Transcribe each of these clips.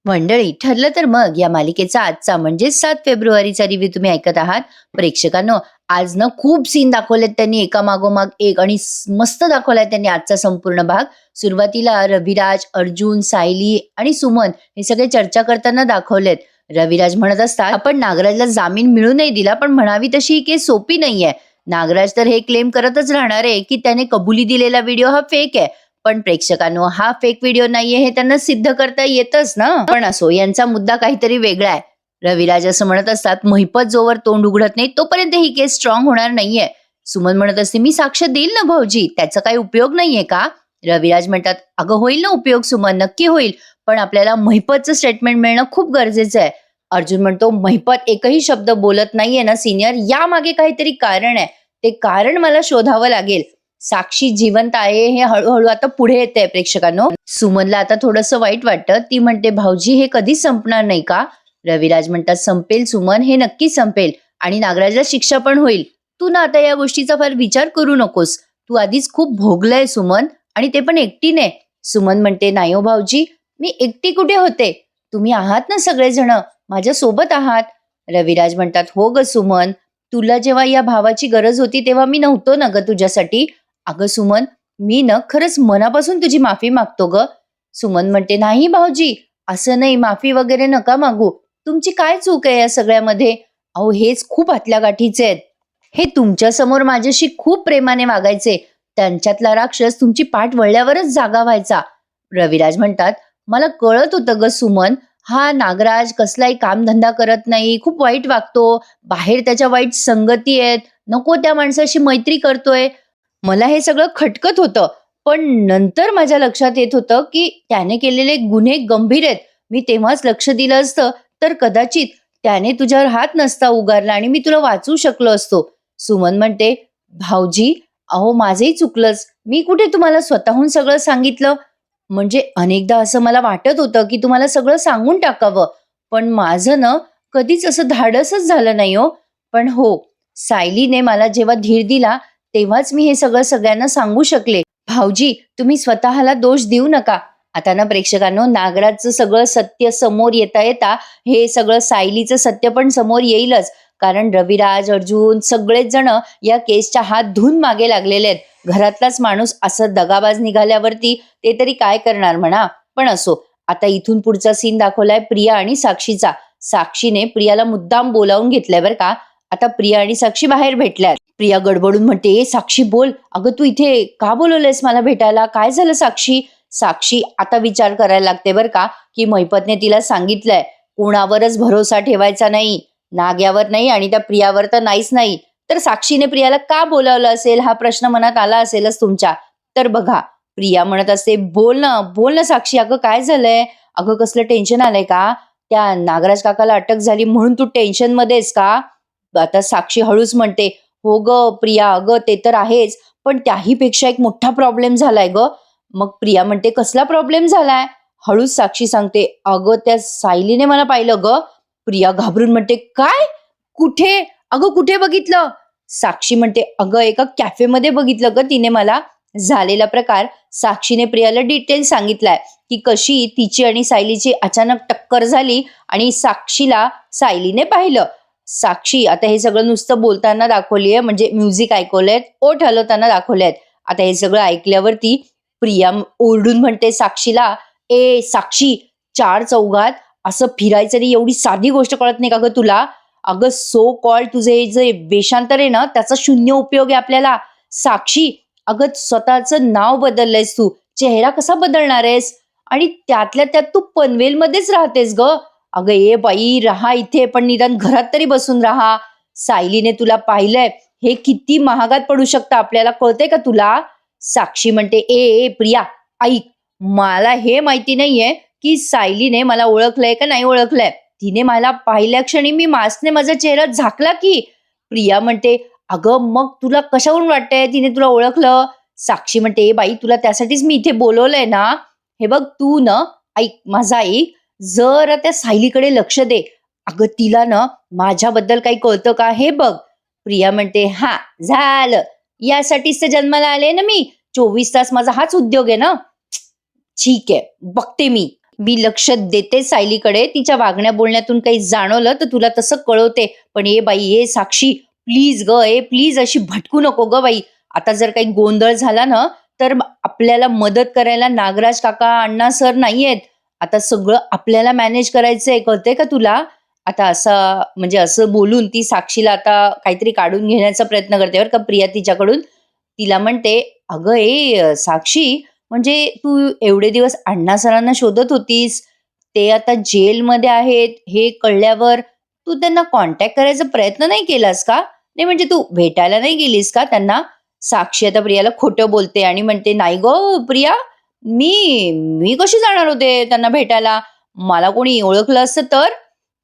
मंडळी, ठरलं तर मग या मालिकेचा आजचा म्हणजे 7 फेब्रुवारीचा रिव्ह्यू तुम्ही ऐकत आहात. प्रेक्षकांनो, आज ना खूप सीन दाखवलेत त्यांनी एका मागोमाग एक आणि मस्त दाखवलाय त्यांनी आजचा संपूर्ण भाग. सुरुवातीला रविराज, अर्जुन, सायली आणि सुमन हे सगळे चर्चा करताना दाखवलेत. रविराज म्हणत असतात, आपण नागराजला जामीन मिळू नाही दिला, पण म्हणावी तशी ही केस सोपी नाहीये. नागराज तर हे क्लेम करतच राहणार आहे की त्याने कबुली दिलेला व्हिडिओ हा फेक आहे. पण प्रेक्षकांनो, हा फेक व्हिडिओ नाहीये हे त्यांना सिद्ध करता येतच ना. पण असो, यांचा मुद्दा काहीतरी वेगळा आहे. रविराज असं म्हणत असतात, महिपत जोवर तोंड उघडत नाही तोपर्यंत ही केस स्ट्रॉंग होणार नाहीये. सुमन म्हणत असते, मी साक्ष देईल ना भाऊजी, त्याचा काही उपयोग नाहीये का? रविराज म्हणतात, अगं होईल ना उपयोग सुमन, नक्की होईल, पण आपल्याला महिपतचं स्टेटमेंट मिळणं खूप गरजेचं आहे. अर्जुन म्हणतो, महिपत एकही शब्द बोलत नाहीये ना सिनियर, यामागे काहीतरी कारण आहे. ते कारण मला शोधावं लागेल. साक्षी जिवंत आहे हे हळूहळू आता पुढे येते प्रेक्षकांनो. सुमनला आता थोडंसं वाईट वाटतं. ती म्हणते, भाऊजी हे कधीच संपणार नाही का? रविराज म्हणतात, संपेल सुमन, हे नक्की संपेल आणि नागराजला शिक्षा पण होईल. तू ना आता या गोष्टीचा फार विचार करू नकोस. तू आधीच खूप भोगलंय सुमन, आणि ते पण एकटीने. सुमन म्हणते, नाही हो भाऊजी, मी एकटी कुठे होते? तुम्ही आहात ना सगळेजण, माझ्या सोबत आहात. रविराज म्हणतात, हो ग सुमन, तुला जेव्हा या भावाची गरज होती तेव्हा मी नव्हतो ना ग तुझ्यासाठी. अगं सुमन, मी ना खरंच मनापासून तुझी माफी मागतो ग. सुमन म्हणते, नाही भाऊजी, असं नाही, माफी वगैरे नका मागू. तुमची काय चूक आहे या सगळ्यामध्ये? अहो हेच खूप हातल्या गाठीचे आहेत. हे तुमच्या समोर माझ्याशी खूप प्रेमाने वागायचे, त्यांच्यातला राक्षस तुमची पाठ वळल्यावरच जागा व्हायचा. रविराज म्हणतात, मला कळत होतं ग सुमन, हा नागराज कसलाही कामधंदा करत नाही, खूप वाईट वागतो, बाहेर त्याच्या वाईट संगती आहेत, नको त्या माणसाशी मैत्री करतोय. मला हे सगळं खटकत होतं, पण नंतर माझ्या लक्षात येत होतं की त्याने केलेले गुन्हे गंभीर आहेत. मी तेव्हाच लक्ष दिलं असतं तर कदाचित त्याने तुझ्यावर हात नसता उगारला आणि मी तुला वाचवू शकलो असतो. सुमन म्हणते, भाऊजी, अहो माझंही चुकलंच, मी कुठे तुम्हाला स्वतःहून सगळं सांगितलं? म्हणजे अनेकदा असं मला वाटत होतं की तुम्हाला सगळं सांगून टाकावं, पण माझं ना कधीच असं धाडसच झालं नाही हो. पण हो, सायलीने मला जेव्हा धीर दिला तेव्हाच मी हे सगळं सगळ्यांना सांगू शकले. भाऊजी, तुम्ही स्वतःला दोष देऊ नका. आता ना प्रेक्षकांनो, नागराजचं सगळं सत्य समोर येता येता हे सगळं सायलीचं सत्य पण समोर येईलच. कारण रविराज, अर्जुन सगळेच जण या केसच्या हात धुवून मागे लागलेले आहेत. घरातलाच माणूस असं दगाबाज निघाल्यावरती ते तरी काय करणार म्हणा. पण असो, आता इथून पुढचा सीन दाखवलाय प्रिया आणि साक्षीचा. साक्षीने प्रियाला मुद्दाम बोलावून घेतलंय बरं का. आता प्रिया आणि साक्षी बाहेर भेटल्यात. प्रिया गडबडून म्हणते, साक्षी बोल, अगं तू इथे का बोलवलंयस मला भेटायला, काय झालं साक्षी? साक्षी आता विचार करायला लागते बरं का, की महिपतने तिला सांगितलंय कोणावरच भरोसा ठेवायचा नाही, नाग्यावर नाही आणि त्या प्रियावर तर नाहीच नाही. तर साक्षीने प्रियाला का बोलावलं असेल हा प्रश्न मनात आला असेलच तुमच्या. तर बघा, प्रिया म्हणत असते, बोल ना बोल ना साक्षी, अगं काय झालंय? अगं कसलं टेन्शन आलंय का? त्या नागराज काकाला अटक झाली म्हणून तू टेन्शन मध्येस का? आता साक्षी हळूच म्हणते, हो ग प्रिया, अगं ते तर आहेच, पण त्याही पेक्षा एक मोठा प्रॉब्लेम झालाय ग. मग प्रिया म्हणते, कसला प्रॉब्लेम झालाय? हळूच साक्षी सांगते, अगं त्या सायलीने मला पाहिलं ग. प्रिया घाबरून म्हणते, काय? कुठे? अगं कुठे बघितलं? साक्षी म्हणते, अगं एका कॅफेमध्ये बघितलं ग तिने मला. झालेला प्रकार साक्षीने प्रियाला डिटेल सांगितलाय, की कशी तिची आणि सायलीची अचानक टक्कर झाली आणि साक्षीला सायलीने पाहिलं. साक्षी आता हे सगळं नुसतं बोलताना दाखवलीये, म्हणजे म्युझिक ऐकवलंय, ओठ हलवताना दाखवलेत. आता हे सगळं ऐकल्यावरती प्रिया ओरडून म्हणते साक्षीला, ए साक्षी, चार चौघात असं फिरायचं नाही, एवढी साधी गोष्ट कळत नाही का ग तुला? अगं सो कॉल्ड तुझे हे जे वेषांतर आहे ना, त्याचा शून्य उपयोग आहे आपल्याला. साक्षी, अगं स्वतःचं नाव बदललंयस तू, चेहरा कसा बदलणार आहेस? आणि त्यातल्या त्यात तू पनवेलमध्येच राहतेस ग. अगं ए बाई, राहा इथे, पण निदान घरात तरी बसून राहा. सायलीने तुला पाहिलंय, हे किती महागात पडू शकतं आपल्याला, कळतंय का तुला? साक्षी म्हणते, ए ए प्रिया, ऐक, मला हे माहिती नाहीये की सायलीने मला ओळखलंय का नाही ओळखलंय. तिने मला पाहिल्या क्षणी मी मास्कने माझा चेहरा झाकला की. प्रिया म्हणते, अगं मग तुला कशावरून वाटतंय तिने तुला ओळखलं? साक्षी म्हणते, ए बाई, तुला त्यासाठीच मी इथे बोलवलंय ना. हे बघ तू ना, ऐक माझा ऐक, जरा त्या सायलीकडे लक्ष दे. अगं तिला ना माझ्याबद्दल काही कळतं का हे बघ. प्रिया म्हणते, हा झालं, यासाठीच तर जन्माला आले ना मी. 24 तास माझा हाच उद्योग आहे ना. ठीक आहे, बघते मी. मी लक्ष देते सायलीकडे. तिच्या वागण्या बोलण्यातून काही जाणवलं तर तुला तसं कळवते. पण ए बाई, ए साक्षी, प्लीज ग, ए प्लीज अशी भटकू नको ग बाई. आता जर काही गोंधळ झाला ना, तर आपल्याला मदत करायला नागराज काका, अण्णा सर नाहीयेत. आता सगळं आपल्याला मॅनेज करायचंय, कळतंय का तुला? आता असं म्हणजे असं बोलून ती साक्षीला आता काहीतरी काढून घेण्याचा प्रयत्न करते बरं का प्रिया तिच्याकडून. तिला म्हणते, "अगं साक्षी, म्हणजे तू एवढे दिवस अण्णा सरांना शोधत होतीस. ते आता जेलमध्ये आहेत हे कळल्यावर तू त्यांना कॉन्टॅक्ट करायचा प्रयत्न नाही केलास का? नाही म्हणजे तू भेटायला नाही गेलीस का त्यांना?" साक्षी आता प्रियाला खोटं बोलते आणि म्हणते, "नाही गं प्रिया, मी मी कशी जाणार होते त्यांना भेटायला? मला कोणी ओळखलं असतं तर?"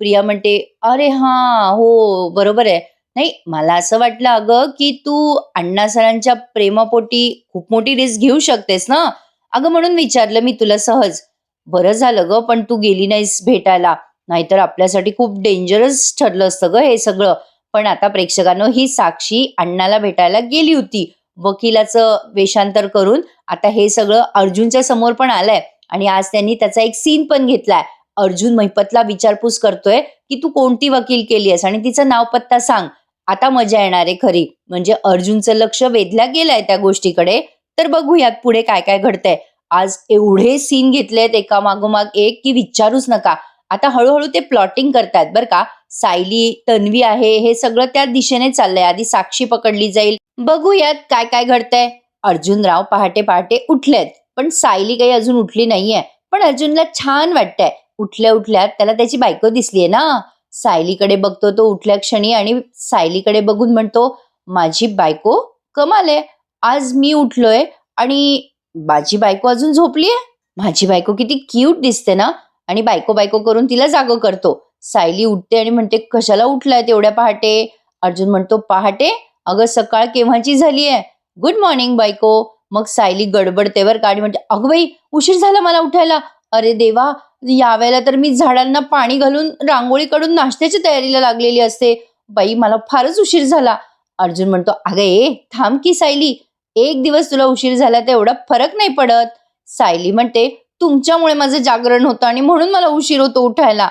प्रिया म्हणते, "अरे हां, हो, बरोबर आहे. नाही, मला असं वाटलं अगं, की तू अण्णा सरांच्या प्रेमापोटी खूप मोठी रिस्क घेऊ शकतेस ना. अगं म्हणून विचारलं मी तुला सहज. बरं झालं गं, पण तू गेली नाहीस भेटायला. नाहीतर आपल्यासाठी खूप डेंजरस ठरलं असतं गं हे सगळं." पण आता प्रेक्षकांनो, ही साक्षी अण्णाला भेटायला गेली होती. वकिलाचं वेषांतर करून. आता हे सगळं अर्जुनच्या समोर पण आलंय आणि आज त्यांनी त्याचा एक सीन पण घेतलाय. अर्जुन महिपतला विचारपूस करतोय, की "तू कोणती वकील केली आहेस आणि तिचं नाव पत्ता सांग." आता मजा येणार आहे खरी. म्हणजे अर्जुनचं लक्ष वेधल्या गेलंय त्या गोष्टीकडे. तर बघूयात पुढे काय काय घडतंय. आज एवढे सीन घेतलेत एका मागोमाग एक, की विचारूच नका. आता हळू ते प्लॉटिंग करतायत बरं का. सायली, तन्वी आहे, हे सगळं त्या दिशेने चाललंय. आधी साक्षी पकडली जाईल. बघूयात काय काय घडतंय. अर्जुनराव पहाटे पहाटे उठलेत, पण सायली काही अजून उठली नाहीये. पण अर्जुनला छान वाटतंय. उठल्या त्याला त्याची बायको दिसलीये ना. सायलीकडे बघतो तो उठल्या क्षणी आणि सायलीकडे बघून म्हणतो, "माझी बायको? कमाल आहे. आज मी उठलोय आणि माझी बायको अजून झोपलीये. माझी बायको किती क्यूट दिसते ना." आणि बायको बायको करून तिला जागं करतो. सायली उठते आणि म्हणते, "कशाला उठलाय एवढ्या पहाटे?" अर्जुन म्हणतो, "पहाटे? अगं सकाळ केव्हाची झालीये. गुड मॉर्निंग बायको." मग सायली गडबडते बरं का आणि म्हणते, "अगं बाई, उशीर झाला मला उठायला. अरे देवा, यावेळेला तर मी झाडांना पाणी घालून रांगोळी काढून नाश्त्याच्या तयारीला लागलेली असते. बाई, मला फारच उशीर झाला." अर्जुन म्हणतो, "अगं थांब की सायली. एक दिवस तुला उशीर झाला तर एवढा फरक नाही पडत." सायली म्हणते, "तुमच्यामुळे माझं जागरण होतं आणि म्हणून मला उशीर होतो उठायला."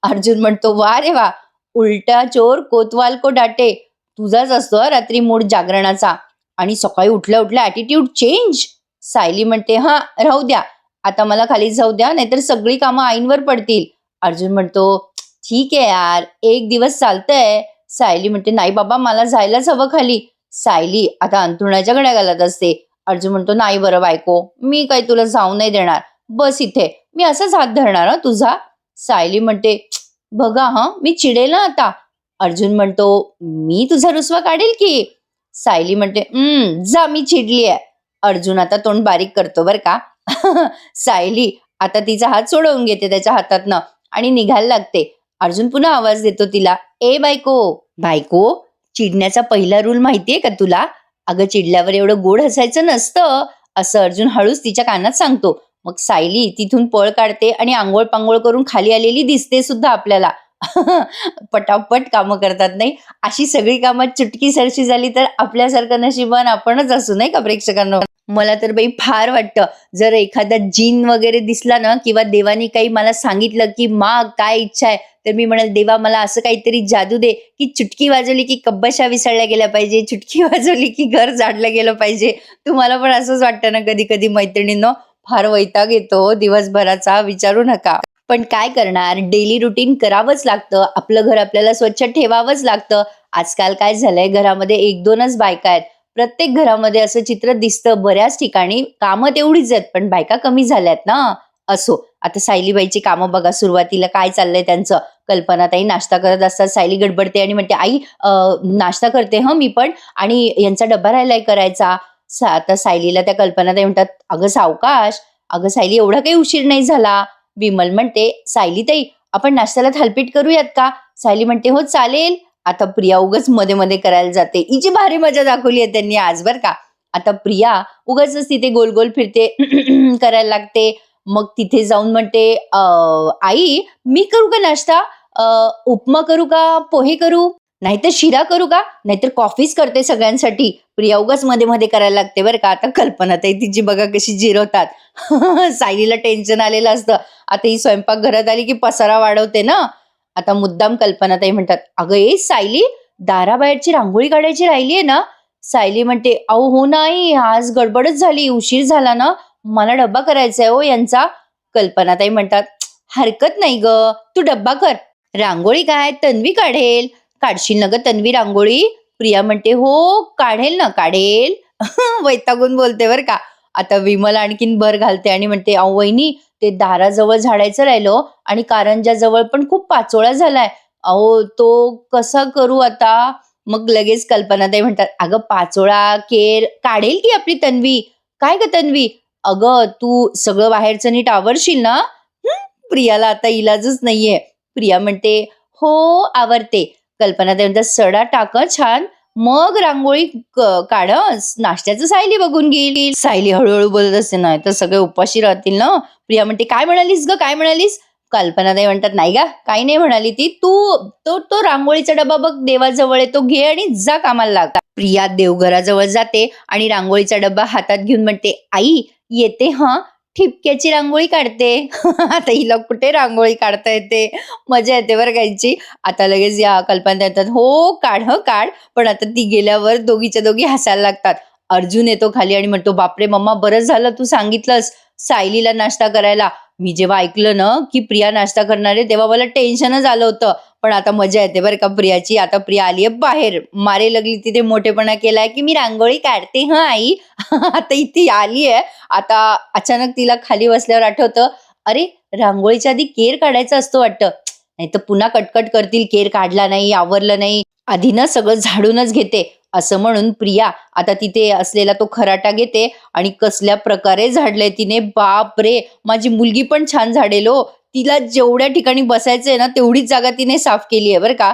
अर्जुन म्हणतो, "वा रे वा, उलटा चोर कोतवाल को डाटे." तुझाच असतो रात्री मूड जागरणाचा आणि सकाळी उठल्या ॲटिट्यूड चेंज. सायली म्हणते, "हां, राहू द्या. आता मला खाली जाऊ द्या, नाहीतर सगळी कामं आईंवर पडतील." अर्जुन म्हणतो, "ठीक आहे यार, एक दिवस चालतंय." सायली म्हणते, "नाही बाबा, मला जायलाच हवं खाली." सायली आता अंथरुणाच्या घड्या घालत असते. अर्जुन म्हणतो, "नाही बरं बायको, मी काही तुला जाऊ नाही देणार. बस इथे. मी असाच हात धरणार हं तुझा." सायली म्हणते, "बघा हं, मी चिडेल ना आता." अर्जुन म्हणतो, "मी तुझा रुसवा काढेल की." सायली म्हणते, जा, मी चिडलीये." अर्जुन आता तोंड बारीक करतो बरं का. सायली आता तिचा हात सोडवून घेते त्याच्या हातातनं आणि निघायला लागते. अर्जुन पुन्हा आवाज देतो तिला, "ए बायको." "बायको, चिडण्याचा पहिला रूल माहितीये का तुला? अगं चिडल्यावर एवढं गोड हसायचं नसतं." असं अर्जुन हळूच तिच्या कानात सांगतो. मग सायली तिथून पळ काढते आणि आंघोळ पांघोळ करून खाली आलेली दिसते सुद्धा आपल्याला. पटापट कामं करतात नाही. अशी सगळी कामं चुटकीसरशी झाली तर आपल्यासारखं नशिबान आपणच असू नाही का प्रेक्षकांना. मला तर बाई फार वाटतं, जर एखादा जिन वगैरे दिसला ना किंवा देवानी काही मला सांगितलं की माग काय इच्छा आहे, तर मी म्हणेल, "देवा मला असं काहीतरी जादू दे की चुटकी वाजवली की कब्बशा विसळल्या गेल्या पाहिजे, चुटकी वाजवली की घर झाडलं गेलं पाहिजे." तुम्हाला पण असंच वाटतं ना कधी कधी मैत्रिणींनो? फार वैताग येतो दिवसभराचा, विचारू नका. पण काय करणार, डेली रुटीन करावंच लागतं. आपलं घर आपल्याला स्वच्छ ठेवावंच लागतं. आजकाल काय झालंय, घरामध्ये 1-2च बायका आहेत. प्रत्येक घरामध्ये असं चित्र दिसतं बऱ्याच ठिकाणी. कामं तेवढीच आहेत, पण बायका कमी झाल्यात ना. असो, आता सायलीबाईची कामं बघा, सुरुवातीला काय चाललंय त्यांचं. कल्पनाताई नाश्ता करत असतात. सायली गडबडते आणि म्हणते, "आई, नाश्ता करते हं मी पण, आणि यांचा डब्बा राहिलाय करायचा." आता सायलीला त्या कल्पनाताई म्हणतात, "अगं सावकाश, अगं सायली, एवढा काही उशीर नाही झाला." विमल म्हणते, "सायलीताई, आपण नाश्त्याला थालपीठ करूयात का?" सायली म्हणते, "हो चालेल." आता प्रिया उगाच मध्ये मध्ये करायला जाते. हिची भारी मजा दाखवली आहे त्यांनी आज बरं का. आता प्रिया उगाचच तिथे गोल गोल फिरते, करायला लागते. मग तिथे जाऊन म्हणते, "आई, मी करू का नाश्ता? उपमा करू का पोहे करू?" नाहीतर शिरा करू का, नाहीतर कॉफीच करते सगळ्यांसाठी. प्रिया उगाच मध्ये मध्ये करायला लागते बरं का. आता कल्पनाताई तिची बघा कशी जिरवतात. सायलीला टेन्शन आलेलं असतं. आता ही स्वयंपाकघरात आली की पसारा वाढवते ना. आता मुद्दाम कल्पनाताई म्हणतात, "अगं ए सायली, दाराबाहेरची रांगोळी काढायची राहिली आहे ना?" सायली म्हणते, "अहो हो नाही, आज गडबडच झाली, उशीर झाला ना, मला डब्बा करायचा आहे हो यांचा." कल्पनाताई म्हणतात, "हरकत नाही गं, तू डब्बा कर. रांगोळी काय तन्वी काढेल. काढशील ना गं तन्वी रांगोळी?" प्रिया म्हणते, "हो, काढेल ना, काढेल." वैतागून बोलते बरं का. आता विमल आणखीन भर घालते आणि म्हणते, "अहो वहिनी, ते दाराजवळ झाडायचं राहिलं आणि कारंज्याजवळ पण खूप पाचोळा झालाय. अहो, तो कसा करू आता?" मग लगेच कल्पनाताई म्हणतात, "अगं पाचोळा, केर काढेल की आपली तन्वी. काय गं तन्वी? अगं, तू सगळं बाहेरचं नीट आवरशील ना?" प्रियाला आता इलाजच नाहीये. प्रिया म्हणते, "हो, आवरते." कल्पनाताई म्हणतात, "सडा टाक हं छान. मग रांगोळी काढ हं. नाश्त्याचं सायली बघून घेईल." सायली हळूहळू बोलत असते, "नाही तर सगळे उपाशी राहतील ना." प्रिया म्हणते, "काय म्हणालीस गं, काय म्हणालीस?" कल्पनाताई म्हणतात, "नाही गं, काही नाही म्हणाली ती. तू तो तो रांगोळीचा डबा बघ देवाजवळ आहे, तो घे आणि जा कामाला लाग." प्रिया देवघराजवळ जाते आणि रांगोळीचा डब्बा हातात घेऊन म्हणते, "आई, येते हं. ठिपक्याची रांगोळी काढते." आता हिला कुठे रांगोळी काढता येते. मजा येते बरं का. आता लगेच या कल्पना येतात, "हो, काढ हं, काढ." पण आता ती गेल्यावर दोघीच्या दोघी हसायला लागतात. अर्जुन येतो खाली आणि म्हणतो, "बापरे मम्मा, बरं झालं तू सांगितलंस सायलीला नाश्ता करायला. मी जेव्हा ऐकलं ना, की प्रिया नाश्ता करणार आहे, तेव्हा मला टेन्शनच आलं होतं. पण आता मजा येते बरं का प्रियाची. आता प्रिया आलीये बाहेर. मारे लागली तिथे मोठेपणा केलाय, की मी रांगोळी काढते हं आई." आता इथे आलीये. आता अचानक तिला खाली बसल्यावर आठवतं, "अरे, रांगोळीच्या आधी केर काढायचा असतो वाटतं. नाहीतर पुन्हा कटकट करतील, केर काढला नाही, आवरलं नाही. आधी ना सगळं झाडूनच घेते." असं म्हणून प्रिया आता तिथे असलेला तो खराटा घेते आणि कसल्या प्रकारे झाडलंय तिने. बापरे! माझी मुलगी पण छान झाडेल हो. तिला जेवढ्या ठिकाणी बसायचंय ना, तेवढीच जागा तिने साफ केली आहे बरं का.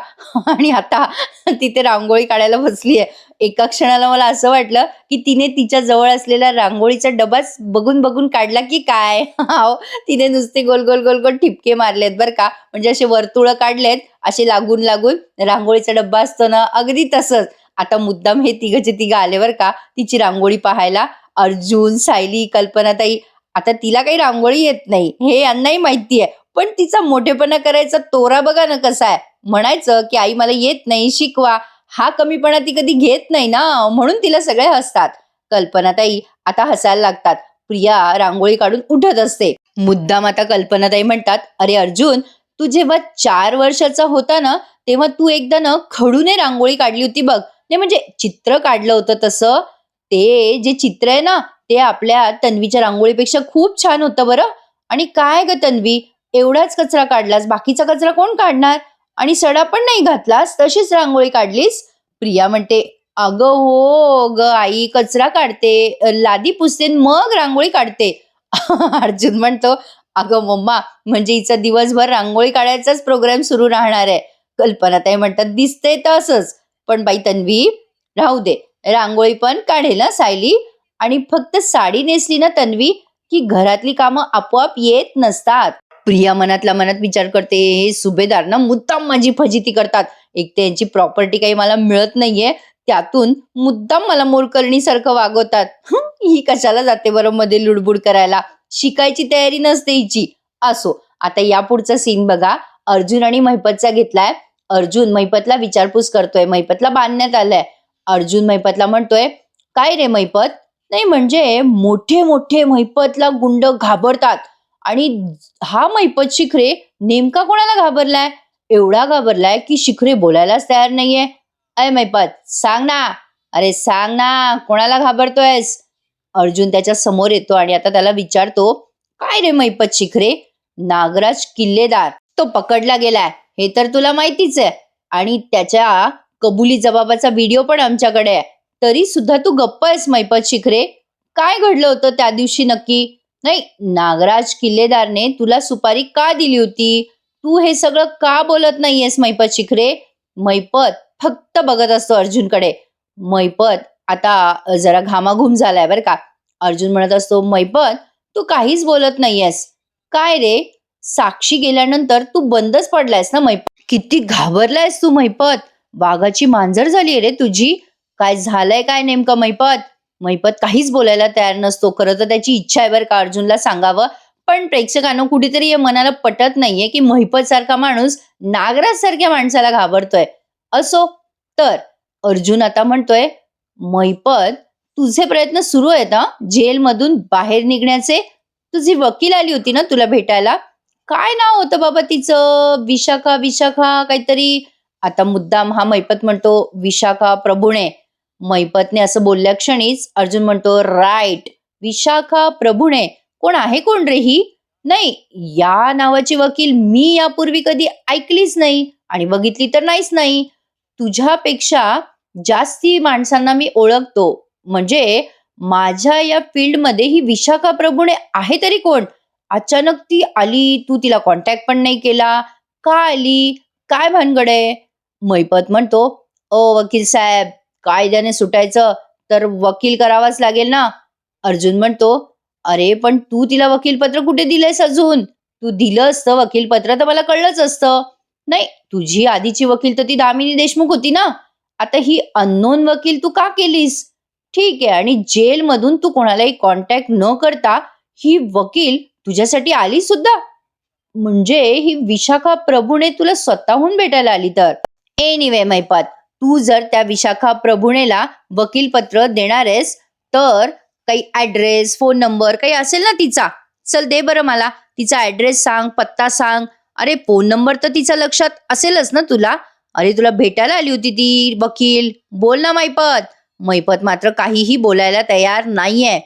आणि आता तिथे रांगोळी काढायला बसली आहे. एका क्षणाला मला असं वाटलं, की तिने तिच्या जवळ असलेला रांगोळीचा डबाच बघून बघून काढला की काय? हो, तिने नुसते गोल गोल गोल गोल ठिपके मारलेत बरं का. म्हणजे असे वर्तुळं काढलेत, असे लागून लागून रांगोळीचा डब्बा असतो ना, अगदी तसंच. आता मुद्दाम हे तिघंचे तिघं आले बरं का, तिची रांगोळी पाहायला. अर्जुन, सायली, कल्पनाताई. आता तिला काही रांगोळी येत नाही, हे यांनाही माहिती आहे. पण तिचा मोठेपणा करायचा तोरा बघा ना कसा आहे. म्हणायचं, की "आई मला येत नाही, शिकवा." हा कमीपणा ती कधी घेत नाही ना, म्हणून तिला सगळे हसतात. कल्पनाताई आता हसायला लागतात. प्रिया रांगोळी काढून उठत असते. मुद्दाम आता कल्पनाताई म्हणतात, "अरे अर्जुन, तू जेव्हा 4 वर्षाचा होता ना, तेव्हा तू एकदा ना खडूने रांगोळी काढली होती बघ." नाही म्हणजे चित्र काढलं होतं तसं. ते जे चित्र आहे ना, ते आपल्या तन्वीच्या रांगोळीपेक्षा खूप छान होतं बरं. आणि काय गं तन्वी, एवढाच कचरा काढलास, बाकीचा कचरा कोण काढणार? आणि सडा पण नाही घातलास, तशीच रांगोळी काढलीस?" प्रिया म्हणते, "अगं हो गं आई, कचरा काढते, लादी पुसते आणि मग रांगोळी काढते." अर्जुन म्हणतो, "अगं मम्मा, म्हणजे हिचा दिवसभर रांगोळी काढायचाच प्रोग्राम सुरू राहणार आहे." कल्पनाताई म्हणतात, "दिसतंय तसंच. पण बाई तन्वी, राहू दे. रांगोळी पण काढेल हं सायली. आणि फक्त साडी नेसली ना तन्वी, की घरातली कामं आपोआप येत नसतात." प्रिया मनातल्या मनात विचार करते, हे सुभेदार ना मुद्दाम माझी फजिती करतात. एक तर यांची प्रॉपर्टी काही मला मिळत नाहीये, त्यातून मुद्दाम मला मोलकरणीसारखं वागवतात. ही कशाला जाते बरं मध्ये लुडबुड करायला. शिकायची तयारी नसते हिची. असो, आता यापुढचा सीन बघा. अर्जुन आणि महिपतचा घेतलाय. अर्जुन महिपतला विचारपूस करतोय. महिपतला बांधण्यात आलंय. अर्जुन महिपतला म्हणतोय, "काय रे महिपत?" "नाही म्हणजे मोठे मोठे महिपतला गुंड घाबरतात आणि हा महिपत शिखरे नेमका कोणाला घाबरलाय? एवढा घाबरलाय की शिखरे बोलायलाच तयार नाहीये. अय महिपत, सांग ना. अरे सांग ना, कोणाला घाबरतोयस?" अर्जुन त्याच्या समोर येतो आणि आता त्याला विचारतो, "काय रे महिपत शिखरे?" "नागराज किल्लेदार तो पकडला गेलाय, हे तर तुला माहितीच आहे. आणि त्याच्या कबुली जबाबाचा व्हिडिओ पण आमच्याकडे आहे. तरी सुद्धा तू गप्प आहेस महिपत शिखरे. काय घडलं होतं त्या दिवशी नक्की? नाही, नागराज किल्लेदारने तुला सुपारी का दिली होती? तू हे सगळं का बोलत नाहीयेस महिपत शिखरे?" महिपत फक्त बघत असतो अर्जुनकडे. महिपत आता जरा घामाघूम झालाय बरं का. अर्जुन म्हणत असतो, "महिपत, तू काहीच बोलत नाहीयेस. काय रे, साक्षी गेल्यानंतर तू बंदच पडलायस ना महिपत? किती घाबरलायस तू महिपत. वाघाची मांजर झाली रे तुझी. काय झालंय काय नेमकं मैपत? मैपत काहीच बोलायला तयार नसतो. खरं तर त्याची इच्छा आहे बरं का अर्जुनला सांगावं. पण प्रेक्षकांना कुठेतरी हे मनाला पटत नाहीये, की महिपत सारखा माणूस नागराज सारख्या माणसाला घाबरतोय. असो, तर अर्जुन आता म्हणतोय, "महिपत, तुझे प्रयत्न सुरू आहेत हां, जेलमधून बाहेर निघण्याचे. तुझी वकील आली होती ना तुला भेटायला? काय नाव होतं बाबा तिचं? विशाखा विशाखा काहीतरी." आता मुद्दाम हा मैपत म्हणतो, "विशाखा प्रभुणे." मैपतने असं बोलल्या क्षणीच अर्जुन म्हणतो, "राईट, विशाखा प्रभुणे. कोण आहे कोण रे ही? नाही, या नावाची वकील मी यापूर्वी कधी ऐकलीच नाही आणि बघितली तर नाहीच नाही. तुझ्यापेक्षा जास्ती माणसांना मी ओळखतो. म्हणजे माझ्या या फील्डमध्ये ही विशाखा प्रभुणे आहे तरी कोण? अचानक ती आली, तू तिला कॉन्टॅक्ट पण नाही केला. का आली? काय भानगड आहे?" मैपत म्हणतो, "ओ वकील साहेब, कायद्याने सुटायचं तर वकील करावाच लागेल ना." अर्जुन म्हणतो, "अरे पण तू तिला वकीलपत्र कुठे दिलंयस अजून? तू दिलं असतं वकीलपत्र तर मला कळलंच असतं." "नाही, तुझी आधीची वकील तर ती दामिनी देशमुख होती ना. आता ही अननोन वकील तू का केलीस? ठीक आहे, आणि जेलमधून तू कोणालाही कॉन्टॅक्ट न करता ही वकील तुझ्यासाठी आली सुद्धा? म्हणजे ही विशाखा प्रभूने तुला स्वतःहून भेटायला आली तर." एनिवे मैपत, तू जर त्या विशाखा प्रभुणेला वकीलपत्र देणार आहेस, तर काही ऍड्रेस, फोन नंबर काही असेल ना तिचा? चल दे बरं मला. तिचा ऍड्रेस सांग, पत्ता सांग. अरे फोन नंबर तर तिचा लक्षात असेलच ना तुला? अरे तुला भेटायला आली होती ती वकील. बोल ना मैपत. मैपत मात्र काहीही बोलायला तयार नाहीये.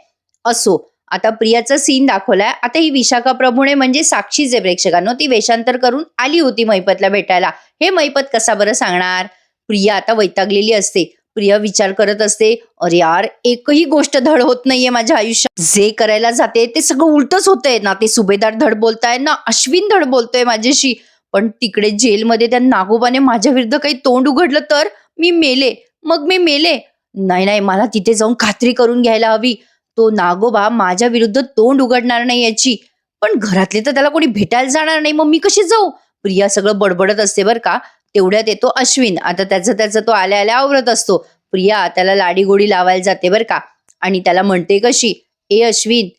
असो, आता प्रियाचा सीन दाखवलाय. आता ही विशाखा प्रभुणे म्हणजे साक्षीच आहे प्रेक्षकांनो. ती वेषांतर करून आली होती मैपतला भेटायला. हे मैपत कसा बरं सांगणार? प्रिया आता वैतागलेली असते. प्रिया विचार करत असते, "अरे यार, एकही गोष्ट धड होत नाहीये माझ्या आयुष्यात. जे करायला जाते ते सगळं उलटच होतंय. ना ते सुभेदार धड बोलताय, ना अश्विन धड बोलतोय माझ्याशी. पण तिकडे जेलमध्ये त्या नागोबाने माझ्या विरुद्ध काही तोंड उघडलं तर मी मेले. मग मी मेले. नाही, नाही, मला तिथे जाऊन खात्री करून घ्यायला हवी. तो नागोबा माझ्या विरुद्ध तोंड उघडणार नाही याची. पण घरातले तर त्याला कोणी भेटायला जाणार नाही. मग मी कशी जाऊ?" प्रिया सगळं बडबडत असते बरं का. तेवढ्यात येतो अश्विन. आता त्याचं त्याचं तो आल्या आल्या आवरत असतो. प्रिया त्याला लाडीगोडी लावायला जाते बरं का. आणि त्याला म्हणते कशी, "ए अश्विन,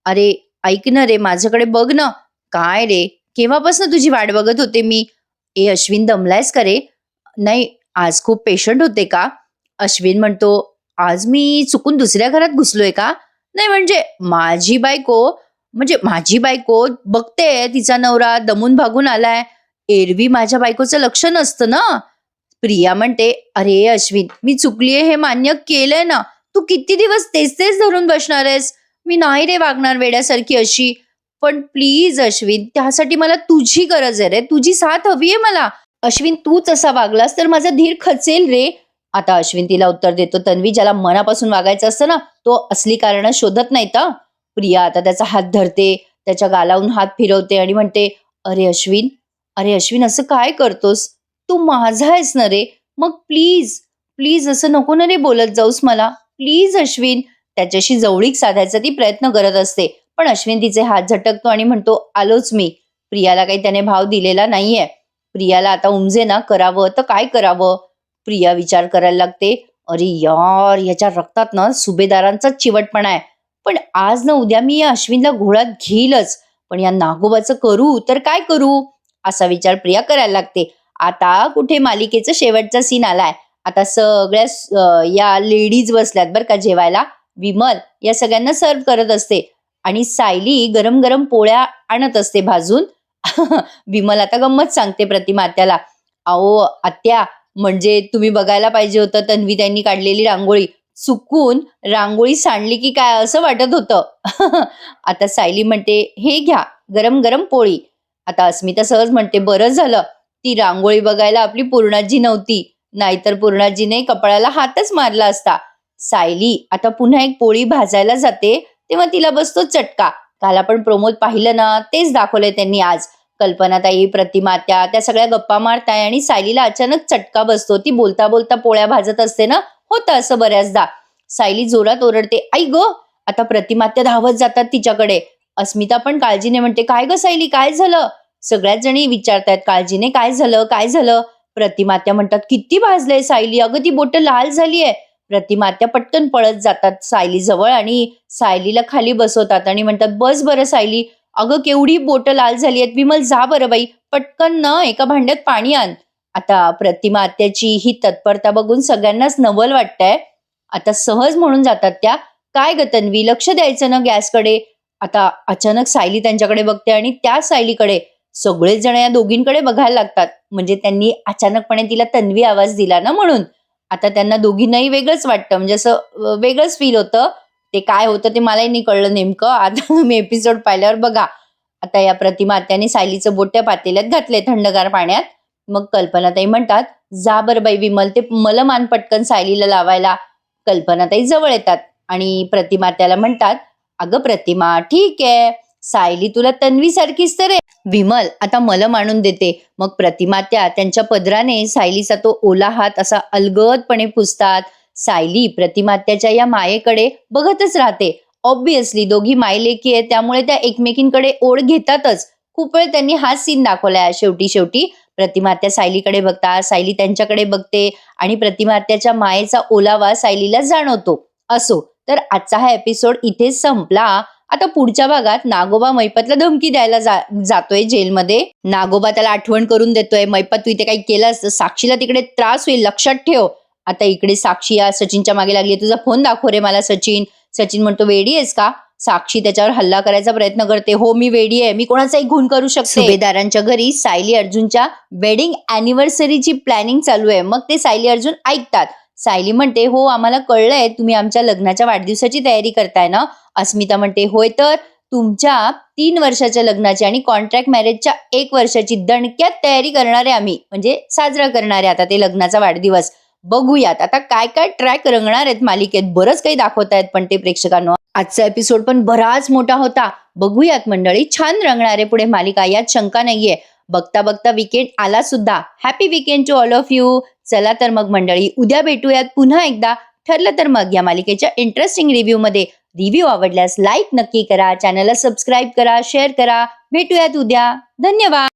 अरे ऐक ना रे, माझ्याकडे बघ ना." "काय रे, केव्हापासून तुझी वाट बघत होते मी." "ए अश्विन, दमलायस का रे?" "नाही, आज खूप पेशंट होते का?" अश्विन म्हणतो, "आज मी चुकून दुसऱ्या घरात घुसलोय का?" "नाही, म्हणजे माझी बायको बघते तिचा नवरा दमून भागून आलाय. एरवी माझ्या बायकोचं लक्ष नसतं ना." प्रिया म्हणते, "अरे अश्विन, मी चुकलीये हे मान्य केलंय ना. तू किती दिवस तेच तेच धरून बसणार आहेस? मी नाही रे वागणार वेड्यासारखी अशी. पण प्लीज अश्विन, त्यासाठी मला तुझी गरज आहे रे. तुझी साथ हवी आहे मला. अश्विन, तूच असा वागलास तर माझा धीर खचेल रे." आता अश्विन तिला उत्तर देतो, "तन्वी, ज्याला मनापासून वागायचं असतं ना, तो असली कारणं शोधत नाहीत हं." प्रिया आता त्याचा हात धरते, त्याच्या गालावरून हात फिरवते आणि म्हणते, "अरे अश्विन, अरे अश्विन, असं काय करतोस? तू माझा आहेस ना रे. मग प्लीज, प्लीज असं नको ना रे बोलत जाऊस मला. प्लीज अश्विन." त्याच्याशी जवळीक साधायचा ती प्रयत्न करत असते. पण अश्विन तिचे हात झटकतो आणि म्हणतो, "आलोच मी." प्रियाला काही त्याने भाव दिलेला नाहीये. प्रियाला आता उमजेना, करावं तर काय करावं? प्रिया विचार करायला लागते, "अरे यार, याच्या रक्तात ना सुभेदारांचाच चिवटपणा आहे. पण आज ना उद्या मी या अश्विनला घोळात घेईलच. पण या नागोबाचं करू तर काय करू?" असा विचार प्रिया करायला लागते. आता कुठे मालिकेचा शेवटचा सीन आलाय. आता सगळ्या या लेडीज बसल्यात बरं का जेवायला. विमल या सगळ्यांना सर्व करत असते आणि सायली गरम गरम पोळ्या आणत असते भाजून. विमल आता गंमत सांगते प्रतिमा आत्याला, "अहो आत्या, म्हणजे तुम्ही बघायला पाहिजे होतं तन्वी त्यांनी काढलेली रांगोळी. चुकून रांगोळी सांडली की काय असं वाटत होतं." आता सायली म्हणते, "हे घ्या गरम गरम पोळी." आता अस्मिता सहज म्हणते, "बरं झालं ती रांगोळी बघायला आपली पूर्णाजी नव्हती, नाहीतर पूर्णाजीने कपाळाला हातच मारला असता." सायली आता पुन्हा एक पोळी भाजायला जाते, तेव्हा तिला बसतो चटका. काल आपण प्रोमोत पाहिलं ना, तेच दाखवलंय त्यांनी आज. कल्पनाताई, प्रतिमा त्या सगळ्या गप्पा मारताय आणि सायलीला अचानक चटका बसतो. ती बोलता बोलता पोळ्या भाजत असते ना, होतं असं बऱ्याचदा. सायली जोरात ओरडते, "आई गं!" आता प्रतिमात्या धावत जातात तिच्याकडे. अस्मिता पण काळजीने म्हणते, "काय गं सायली, काय झालं?" सगळ्याच जणी विचारतायत काळजीने, "काय झालं, काय झालं?" प्रतिमात्या म्हणतात, किती भाजलंय सायली, अगं ती बोटं लाल झालीये. प्रतिमात्या पटकन पळत जातात सायली जवळ आणि सायलीला खाली बसवतात आणि म्हणतात, बस बरं सायली, अगं केवढी बोटं लाल झाली आहेत. विमल जा बरं बाई, पटकन ना एका भांड्यात पाणी आण. आता प्रतिमा आत्याची ही तत्परता बघून सगळ्यांनाच नवल वाटतंय. आता सहज म्हणून जातात त्या, काय ग तन्वी, लक्ष द्यायचं ना गॅसकडे. आता अचानक सायली त्यांच्याकडे बघते आणि त्या सायलीकडे सगळेच जण या दोघींकडे बघायला लागतात. म्हणजे त्यांनी अचानकपणे तिला तन्वी आवाज दिला ना म्हणून. आता त्यांना दोघींनाही वेगळंच वाटतं, म्हणजे असं वेगळंच फील होतं. ते काय होतं ते मलाही नाही कळलं नेमकं. आता तुम्ही एपिसोड पाहिल्यावर बघा. आता या प्रतिमा आत्याने सायलीचं बोट त्या पातेल्यात घातले थंडगार पाण्यात. मग कल्पनाताई म्हणतात, जा बरं बाई विमल, ते मलम आण पटकन सायलीला लावायला. कल्पनाताई जवळ येतात आणि प्रतिमा त्याला म्हणतात, अगं प्रतिमा ठीक आहे, सायली तुला तन्वी सारखीच तर आहे. विमल आता मलम आणून देते. मग प्रतिमा त्यांच्या पदराने सायलीचा तो ओला हात असा अलगदपणे पुसतात. सायली प्रतिमात्याच्या या मायेकडे बघतच राहते. ऑब्विसली दोघी मायलेकी आहेत, त्यामुळे त्या एकमेकींकडे ओढ घेतातच. खूप वेळ त्यांनी हा सीन दाखवलाय. शेवटी शेवटी प्रतिमात्या सायलीकडे बघतात, सायली त्यांच्याकडे बघते आणि प्रतिमात्याच्या मायेचा ओलावा सायलीला जाणवतो. असो, तर आजचा हा एपिसोड इथेच संपला. आता पुढच्या भागात नागोबा मैपतला धमकी द्यायला जातोय जेलमध्ये. नागोबा त्याला आठवण करून देतोय, मैपत तू इथे काही केलंस तर साक्षीला तिकडे त्रास होईल, लक्षात ठेव. आता इकडे साक्षी या सचिनच्या मागे लागली, तुझा फोन दाखव रे मला सचिन. सचिन म्हणतो, वेडी आहेस का? साक्षी त्याच्यावर हल्ला करायचा प्रयत्न करते. हो मी वेडी आहे, मी कोणाचाही खून करू शकते. सुभेदारांच्या घरी सायली अर्जुनच्या वेडिंग अॅनिव्हर्सरीची प्लॅनिंग चालू आहे. मग ते सायली अर्जुन ऐकतात. सायली म्हणते, हो आम्हाला कळलंय तुम्ही आमच्या लग्नाच्या वाढदिवसाची तयारी करताय ना. अस्मिता म्हणते, होय तर तुमच्या 3 वर्षाच्या लग्नाची आणि कॉन्ट्रॅक्ट मॅरेजच्या 1 वर्षाची दणक्यात तयारी करणार आहे आम्ही, म्हणजे साजरा करणार आहे आता ते लग्नाचा वाढदिवस. बघूयात आता काय काय ट्रॅक रंगणार आहेत मालिकेत. बरंच काही दाखवतायत पण ते प्रेक्षकांना. आजचा एपिसोड पण बराच मोठा होता. बघूयात मंडळी, छान रंगणार आहे पुढे मालिका, यात शंका नाहीये. बघता बघता वीकेंड आला सुद्धा. Happy weekend to all of you. चला तर मग मंडळी, उद्या भेटूयात पुन्हा एकदा. ठरलं तर मग या मालिकेच्या इंटरेस्टिंग रिव्ह्यू मध्ये. रिव्ह्यू आवडल्यास लाईक नक्की करा, चॅनलला सबस्क्राईब करा, शेअर करा. भेटूयात उद्या. धन्यवाद.